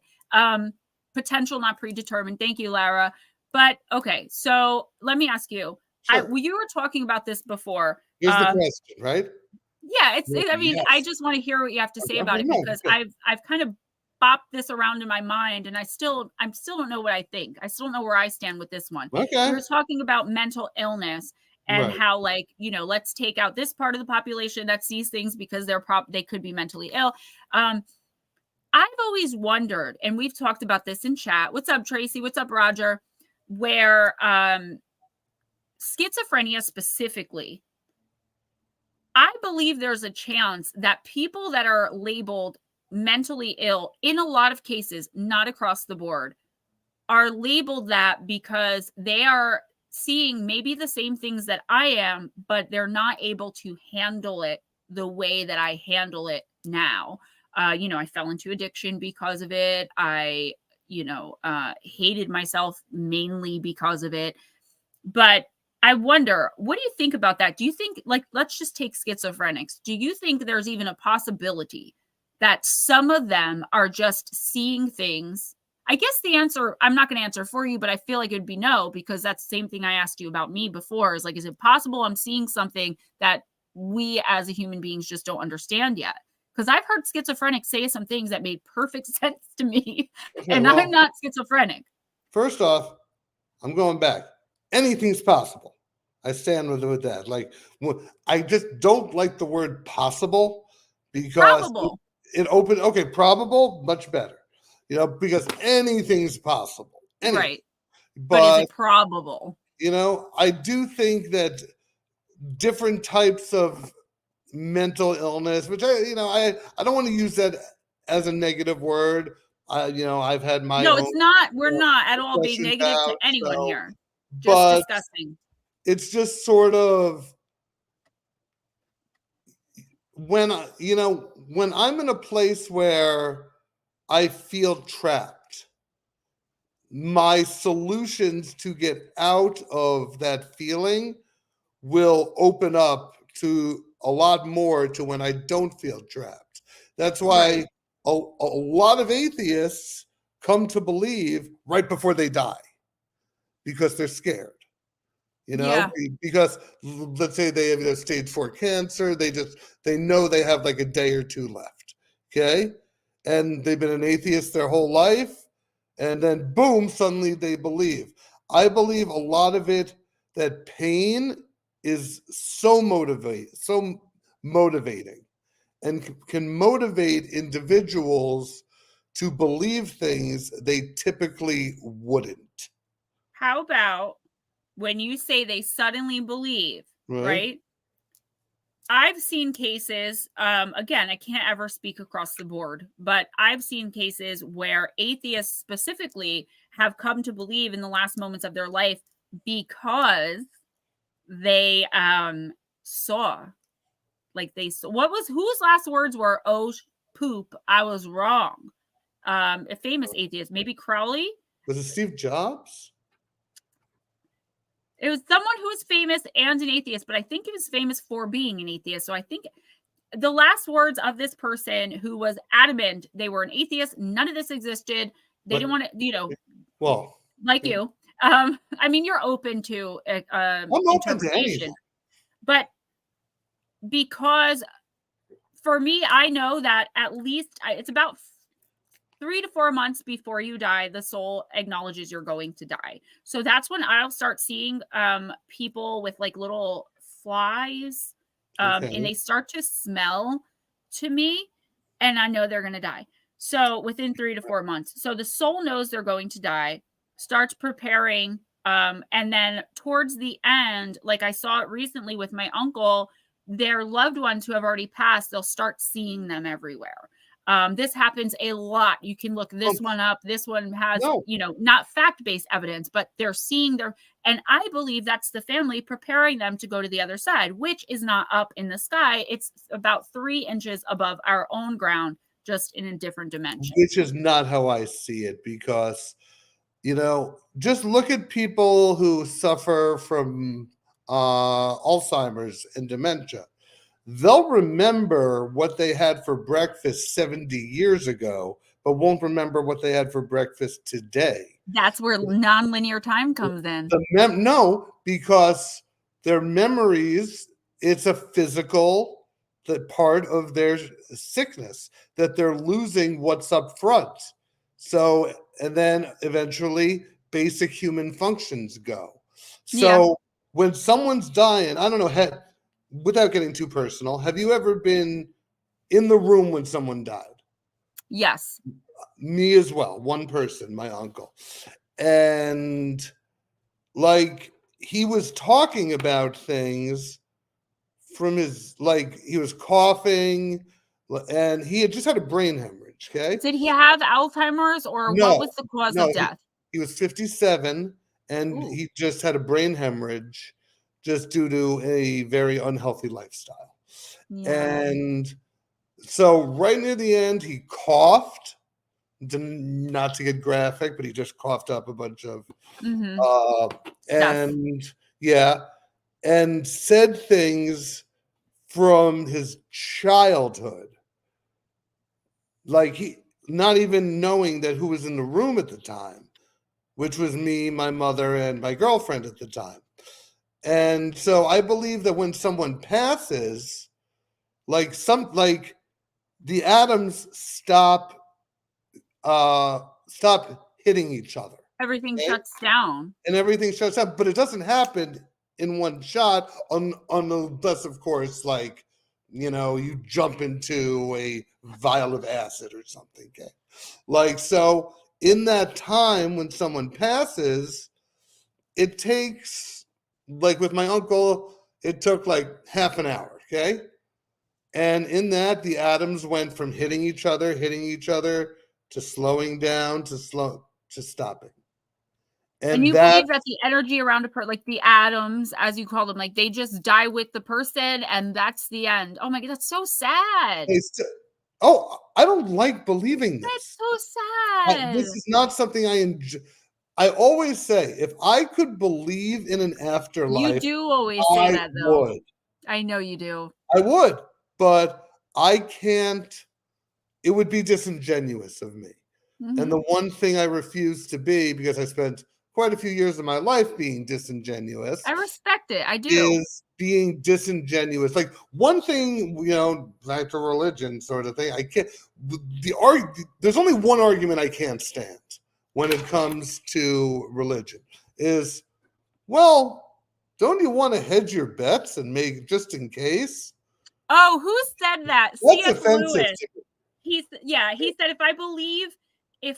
Potential, not predetermined. Thank you, Lara. But okay, so let me ask you. Sure. You were talking about this before. Here's the question, right? Yeah, I mean, yes. I just want to hear what you have to say about it because I've kind of bopped this around in my mind and I still don't know what I think. I still don't know where I stand with this one. Okay. You were talking about mental illness and how let's take out this part of the population that sees things because they could be mentally ill. I've always wondered, and we've talked about this in chat. What's up, Tracy? What's up, Roger? Where schizophrenia specifically, I believe there's a chance that people that are labeled mentally ill, in a lot of cases, not across the board, are labeled that because they are seeing maybe the same things that I am, but they're not able to handle it the way that I handle it now. I fell into addiction because of it. I, hated myself mainly because of it. But I wonder, what do you think about that? Do you think, let's just take schizophrenics. Do you think there's even a possibility that some of them are just seeing things? I guess the answer, I'm not going to answer for you, but I feel like it'd be no, because that's the same thing I asked you about me before is is it possible I'm seeing something that we as a human beings just don't understand yet? Because I've heard schizophrenics say some things that made perfect sense to me, and I'm not schizophrenic. First off, I'm going back. Anything's possible. I stand with that. I just don't like the word possible because it opens. Okay, probable, much better. Because anything's possible. Anything. Right. But is it probable? I do think that different types of mental illness, which I don't want to use that as a negative word. I've had my No, own it's not. We're not at all being depression negative to bout, anyone here. Just but discussing. it's just sort of when when I'm in a place where I feel trapped, my solutions to get out of that feeling will open up to a lot more to when I don't feel trapped. That's why a lot of atheists come to believe right before they die because they're scared. Because let's say they have stage 4 cancer, they know they have like a day or two left. Okay. And they've been an atheist their whole life. And then boom, suddenly they believe. I believe a lot of it, that pain is so motivating and can motivate individuals to believe things they typically wouldn't. How about when you say they suddenly believe, right? I've seen cases, again, I can't ever speak across the board, but I've seen cases where atheists specifically have come to believe in the last moments of their life because they saw, like whose last words were, "Oh, poop, I was wrong." A famous atheist, maybe Crowley. Was it Steve Jobs? It was someone who was famous and an atheist, but I think he was famous for being an atheist. So I think the last words of this person who was adamant they were an atheist, none of this existed. They didn't want to, well, like you. I mean, you're open to interpretation, but because for me, I know that at least it's about 3 to 4 months before you die, the soul acknowledges you're going to die. So that's when I'll start seeing people with like little flies, and they start to smell to me, and I know they're going to die. So within 3 to 4 months. So the soul knows they're going to die, starts preparing, and then towards the end, like I saw it recently with my uncle, their loved ones who have already passed, they'll start seeing them everywhere. This happens a lot. You can look this one up. This one has, not fact-based evidence, but they're seeing and I believe that's the family preparing them to go to the other side, which is not up in the sky. It's about 3 inches above our own ground, just in a different dimension. Which is not how I see it, because, just look at people who suffer from Alzheimer's and dementia. They'll remember what they had for breakfast 70 years ago, but won't remember what they had for breakfast today. That's where nonlinear time comes in. No, because their memories, it's a physical part of their sickness, that they're losing what's up front. So, and then eventually basic human functions go. So when someone's dying, I don't know, without getting too personal, have you ever been in the room when someone died? Yes. Me as well. One person, my uncle. And like, he was talking about things from his, he was coughing, and he had just had a brain hemorrhage. Okay. Did he have Alzheimer's, or what was the cause of death? He was 57, and he just had a brain hemorrhage just due to a very unhealthy lifestyle. And so right near the end, he coughed, not to get graphic, but he just coughed up a bunch of, and said things from his childhood. Like, he, not even knowing that who was in the room at the time, which was me, my mother, and my girlfriend at the time. And so I believe that when someone passes, the atoms stop hitting each other. Everything shuts down. And everything shuts down, but it doesn't happen in one shot, unless, of course, you jump into a vial of acid or something. Okay? So in that time when someone passes, it takes, with my uncle, it took half an hour. Okay. And in that, the atoms went from hitting each other, to slowing down, to stopping. And And you that believe that the energy around a person, like the atoms, as you call them, like they just die with the person and that's the end. Oh my God, that's so sad. oh, I don't like believing That's this. so This sad. is not something I enjoy. I always say, if I could believe in an You afterlife, do always say I that, though. would. I know you do. I would, but I can't. It would be disingenuous of me. And Mhm. the one thing I refuse to be, because I spent quite a few years of my life being disingenuous, I respect it. I do. is being disingenuous. Like one thing, back to religion sort of thing. I can't. There's only one argument I can't stand when it comes to religion is, well, don't you want to hedge your bets and make just in case? Oh, who said that? That's C.S. offensive Lewis. to me. He said if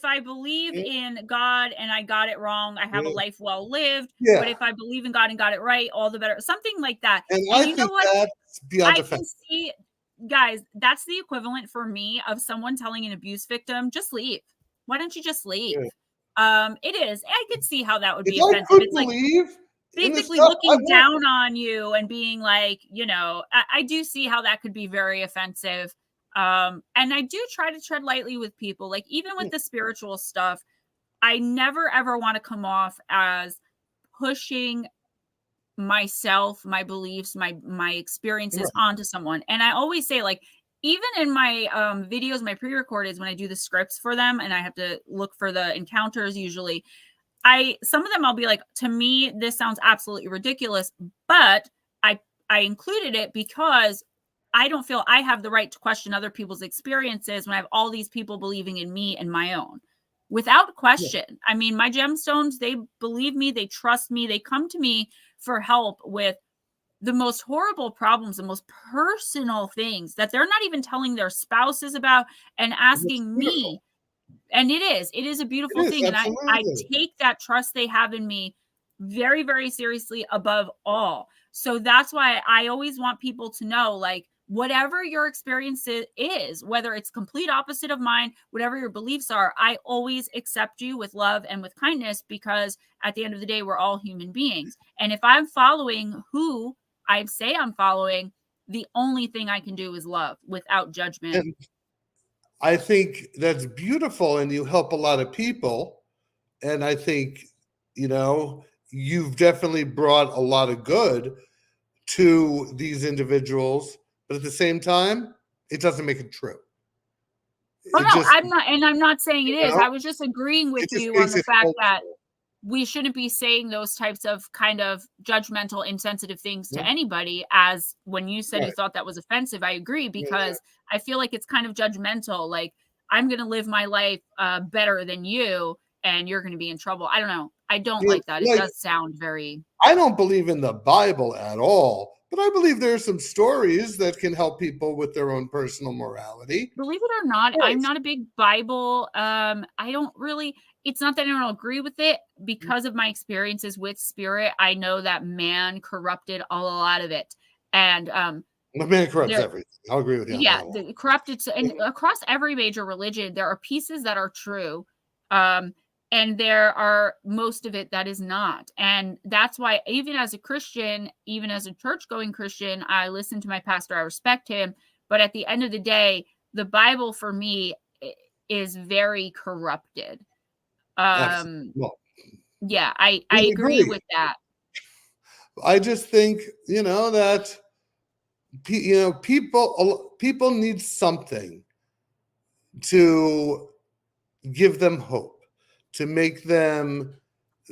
I believe in God and I got it wrong, I have a life well lived. But Yeah, if I believe in God and got it right, all the better. Something like that. and And I you know think what? that's beyond I can offensive. see, guys, that's the equivalent for me of someone telling an abuse victim, just leave. Why don't you just leave? Yeah. It is. I could see how that would If be I offensive. could It's like believe in the basically stuff I looking want, down on you and being like, I do see how that could be very offensive. And I do try to tread lightly with people, like even with the spiritual stuff. I never ever want to come off as pushing myself, my beliefs, my experiences right. onto someone. And I always say, like, even in my videos, my pre-recorded, when I do the scripts for them and I have to look for the encounters, usually some of them I'll be like, to me this sounds absolutely ridiculous, but I included it because I don't feel I have the right to question other people's experiences when I have all these people believing in me and my own without Yeah. question. I mean, my gemstones, they believe me, they trust me, they come to me for help with the most horrible problems, the most personal things that they're not even telling their spouses about and It's asking beautiful. me. And it is a It beautiful is, thing. And I absolutely. take that trust they have in me very, very seriously above all. So that's why I always want people to know, like, whatever your experience is, whether it's complete opposite of mine, whatever your beliefs are, I always accept you with love and with kindness, because at the end of the day, we're all human beings. And if I'm following who I say I'm following, the only thing I can do is love without judgment. And I think that's beautiful, and you help a lot of people. And I think, you've definitely brought a lot of good to these individuals, but at the same time, it doesn't make it true. Oh It no, just, I'm not saying it is. I was just agreeing with it just you on makes the it fact that cultural. we shouldn't be saying those types of kind of judgmental, insensitive things to Yeah, anybody. As when you said you right. thought that was offensive, I agree, Yeah, because I feel like it's kind of judgmental. Like, I'm going to live my life better than you and you're going to be in trouble. I don't know. I don't yeah. like that. It Like, does sound very. I don't believe in the Bible at all, but I believe there are some stories that can help people with their own personal morality. Believe it or not, I'm Yes. not a big Bible. I don't really, it's not that I don't agree with it because of my experiences with spirit. I know that man corrupted a lot of it. And The man corrupts there, everything. I'll agree with you on yeah, that one. the corrupted, and across every major religion, there are pieces that are true. Um, and there are most of it that is not. And that's why, even as a Christian, even as a church going Christian, I listen to my pastor, I respect him. But at the end of the day, the Bible for me is very corrupted. Absolutely. Well, Yeah, I we agree agree. with that. I just think, that people need something to give them hope, to make them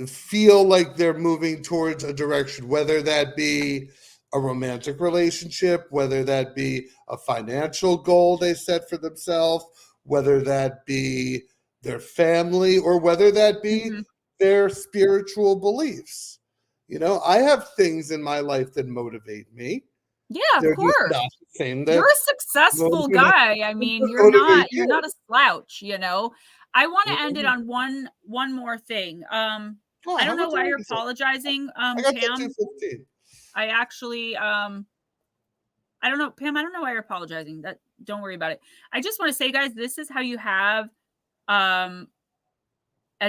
feel like they're moving towards a direction, whether that be a romantic relationship, whether that be a financial goal they set for themselves, whether that be their family, or whether that be Mhm. their spiritual beliefs. I have things in my life that motivate me. Yeah, of They're just course. not the same You're that a successful guy. I mean, motivate you're you. not a slouch, you know. I want to end it Mhm. on one more thing. Oh, I how don't know much why time you're is it? apologizing, I got till Tam. 2:15. I actually I don't know, Pam, I don't know why you're apologizing. Don't worry about it. I just want to say, guys, this is how you have a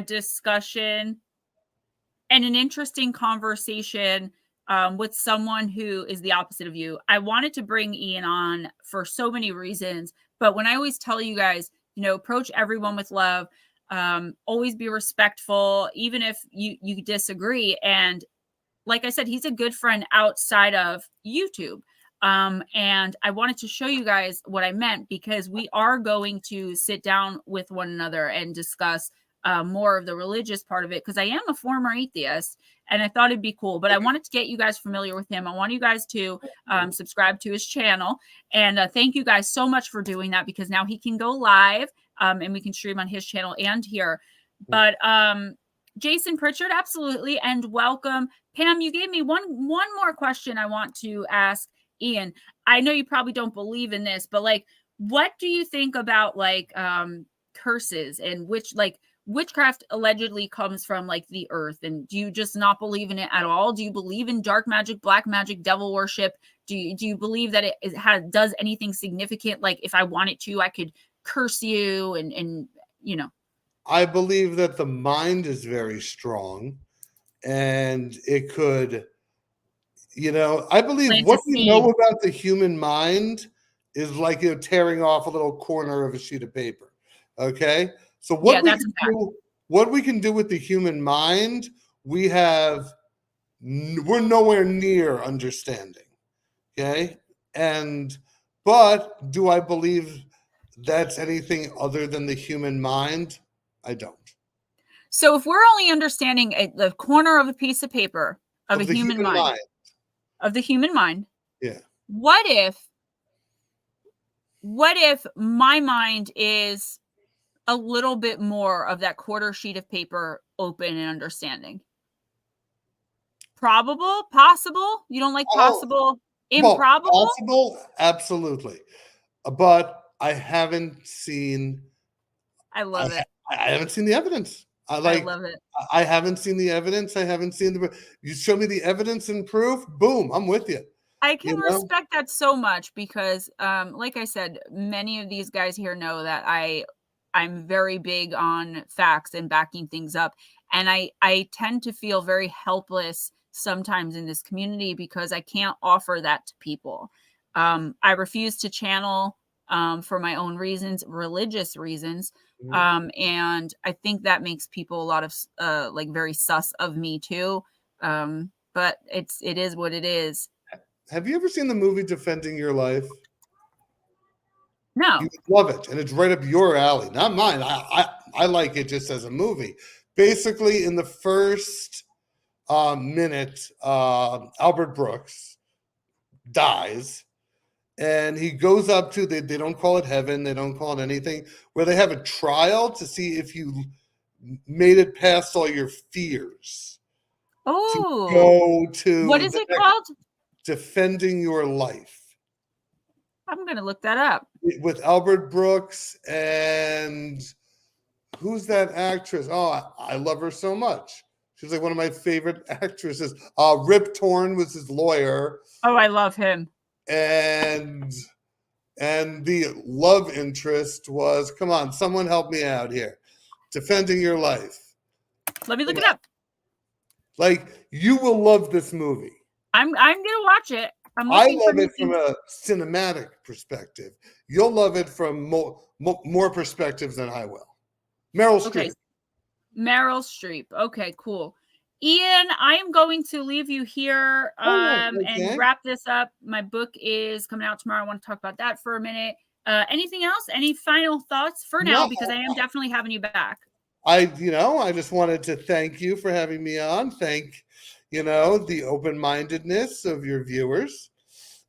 discussion and an interesting conversation with someone who is the opposite of you. I wanted to bring Ian on for so many reasons, but when I always tell you guys, approach everyone with love, always be respectful, even if you disagree. And like I said, he's a good friend outside of YouTube. And I wanted to show you guys what I meant, because we are going to sit down with one another and discuss more of the religious part of it, because I am a former atheist and I thought it'd be cool. But I wanted to get you guys familiar with him. I want you guys to subscribe to his channel. And thank you guys so much for doing that, because now he can go live and we can stream on his channel and here. But Jason Pritchard, absolutely. And welcome. Pam, you gave me one more question I want to ask Ian. I know you probably don't believe in this, but like, what do you think about like curses and witchcraft allegedly comes from like the earth? And do you just not believe in it at all? Do you believe in dark magic, black magic, devil worship? Do you believe that it does anything significant? Like if I wanted to, I could curse you and I believe that the mind is very strong and it could, I believe what we know about the human mind is like, tearing off a little corner of a sheet of paper. Okay. So what we can do with the human mind, we're nowhere near understanding. Okay. But do I believe that's anything other than the human mind? I don't. So if we're only understanding the corner of a piece of paper of a human mind, of the human mind, yeah. What if my mind is a little bit more of that quarter sheet of paper, open and understanding? Probable, possible? You don't like possible? Improbable? Well, possible, absolutely. But I haven't seen. I love it. I haven't seen the evidence. I love it. I haven't seen the evidence. I haven't seen you show me the evidence and proof. Boom, I'm with you. I can respect that so much because, like I said, many of these guys here know that I'm very big on facts and backing things up. And I tend to feel very helpless sometimes in this community because I can't offer that to people. I refuse to channel for my own reasons, religious reasons. And I think that makes people a lot of like very sus of me too. But it is what it is. Have you ever seen the movie Defending Your Life? No. You would love it. And it's right up your alley, not mine. I like it just as a movie. Basically, in the first minute, Albert Brooks dies. And he goes up to, they don't call it heaven. They don't call it anything, where they have a trial to see if you made it past all your fears. Oh. To go to what is it called? Defending Your Life. I'm going to look that up. With Albert Brooks and who's that actress? Oh, I love her so much. She's like one of my favorite actresses. Rip Torn was his lawyer. Oh, I love him. And the love interest was, come on, someone help me out here. Defending Your Life. Let me look it up. Like, you will love this movie. I'm going to watch it. I love it from a cinematic perspective. You'll love it from more perspectives than I will. Meryl Streep. Meryl Streep. Okay, cool. Ian, I am going to leave you here and wrap this up. My book is coming out tomorrow. I want to talk about that for a minute. Anything else? Any final thoughts for now? Because I am definitely having you back. I just wanted to thank you for having me on. Thank the open-mindedness of your viewers.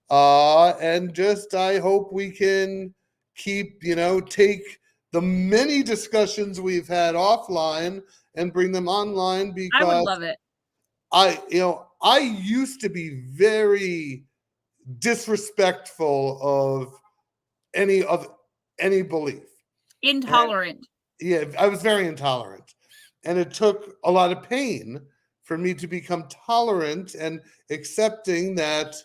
And just, I hope we can keep, take the many discussions we've had offline and bring them online, because I would love it. I used to be very disrespectful of any belief. Intolerant. I was very intolerant. And it took a lot of pain for me to become tolerant and accepting that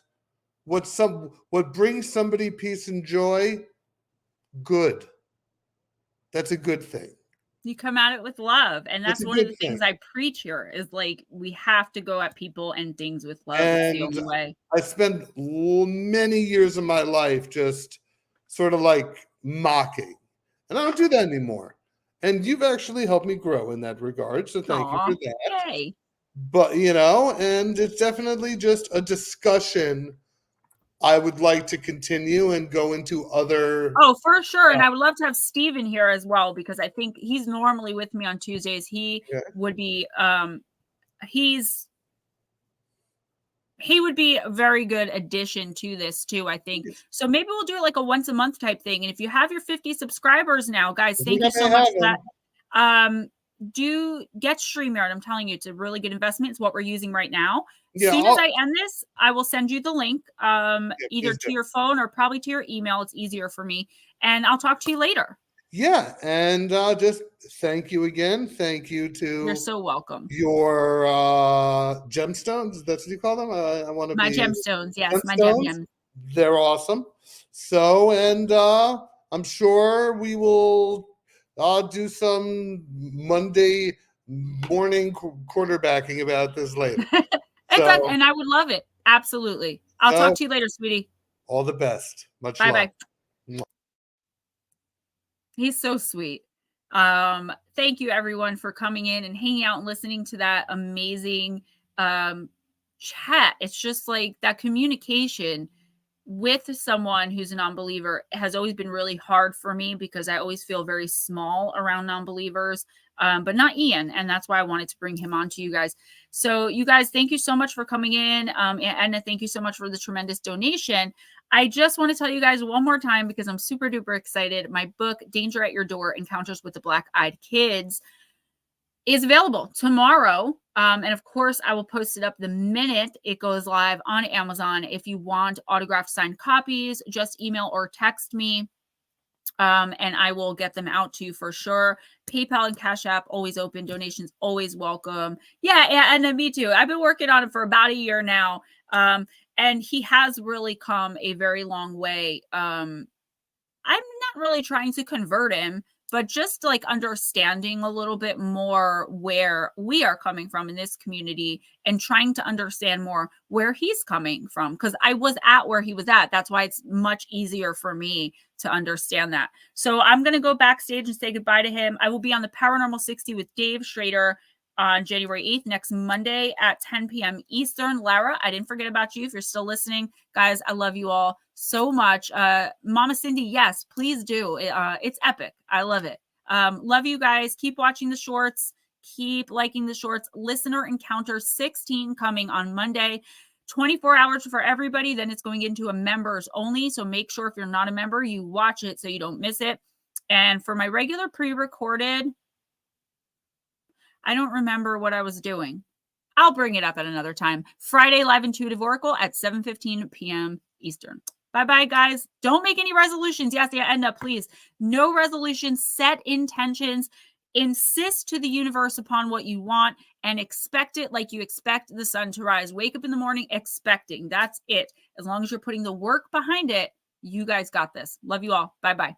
what brings somebody peace and joy, good. That's a good thing. You come at it with love, and that's one of the things thing. I preach here is like we have to go at people and things with love. And it's the only way. I spent many years of my life just sort of like mocking, and I don't do that anymore. And you've actually helped me grow in that regard, so thank you for that. Yay. But and it's definitely just a discussion I would like to continue and go into other. Oh, for sure. And I would love to have Steven here as well, because I think he's normally with me on Tuesdays. He would be, he would be a very good addition to this too, I think. So maybe we'll do it like a once a month type thing. And if you have your 50 subscribers now, guys, thank you so much for that. Do get StreamYard. I'm telling you, it's a really good investment. It's what we're using right now. As soon as I end this, I will send you the link, either to your phone or probably to your email. It's easier for me. And I'll talk to you later. Yeah. And just thank you again. Thank you to. You're so welcome. Your gemstones. That's what you call them? I want to my gemstones. Yes, my gems. They're awesome. So, and I'm sure we will do some Monday morning quarterbacking about this later. And I would love it. Absolutely. I'll talk to you later, sweetie. All the best. Much love. Bye-bye. He's so sweet. Thank you everyone for coming in and hanging out and listening to that amazing chat. It's just like that communication with someone who's a non-believer has always been really hard for me because I always feel very small around non-believers, but not Ian. And that's why I wanted to bring him on to you guys. So you guys, thank you so much for coming in. And thank you so much for the tremendous donation. I just want to tell you guys one more time, because I'm super duper excited. My book, Danger at Your Door, Encounters with the Black-Eyed Kids, is available tomorrow. And of course, I will post it up the minute it goes live on Amazon. If you want autographed signed copies, just email or text me. And I will get them out to you for sure. PayPal and Cash App always open. Donations always welcome. Yeah, and me too. I've been working on it for about a year now. And he has really come a very long way. I'm not really trying to convert him, but just like understanding a little bit more where we are coming from in this community and trying to understand more where he's coming from. Because I was at where he was at. That's why it's much easier for me to understand that. So I'm going to go backstage and say goodbye to him. I will be on the Paranormal 60 with Dave Schrader on January 8th, next Monday at 10 p.m. Eastern. Lara, I didn't forget about you. If you're still listening, guys, I love you all so much. Mama Cindy, yes, please do. It's epic. I love it. Love you guys. Keep watching the shorts. Keep liking the shorts. Listener Encounter 16 coming on Monday. 24 hours for everybody. Then it's going into a members only. So make sure if you're not a member, you watch it so you don't miss it. And for my regular pre-recorded, I don't remember what I was doing. I'll bring it up at another time. Friday Live Intuitive Oracle at 7:15 p.m. Eastern. Bye-bye, guys. Don't make any resolutions. Yes, yeah, end up, please. No resolutions. Set intentions. Insist to the universe upon what you want and expect it like you expect the sun to rise. Wake up in the morning expecting. That's it. As long as you're putting the work behind it, you guys got this. Love you all. Bye-bye.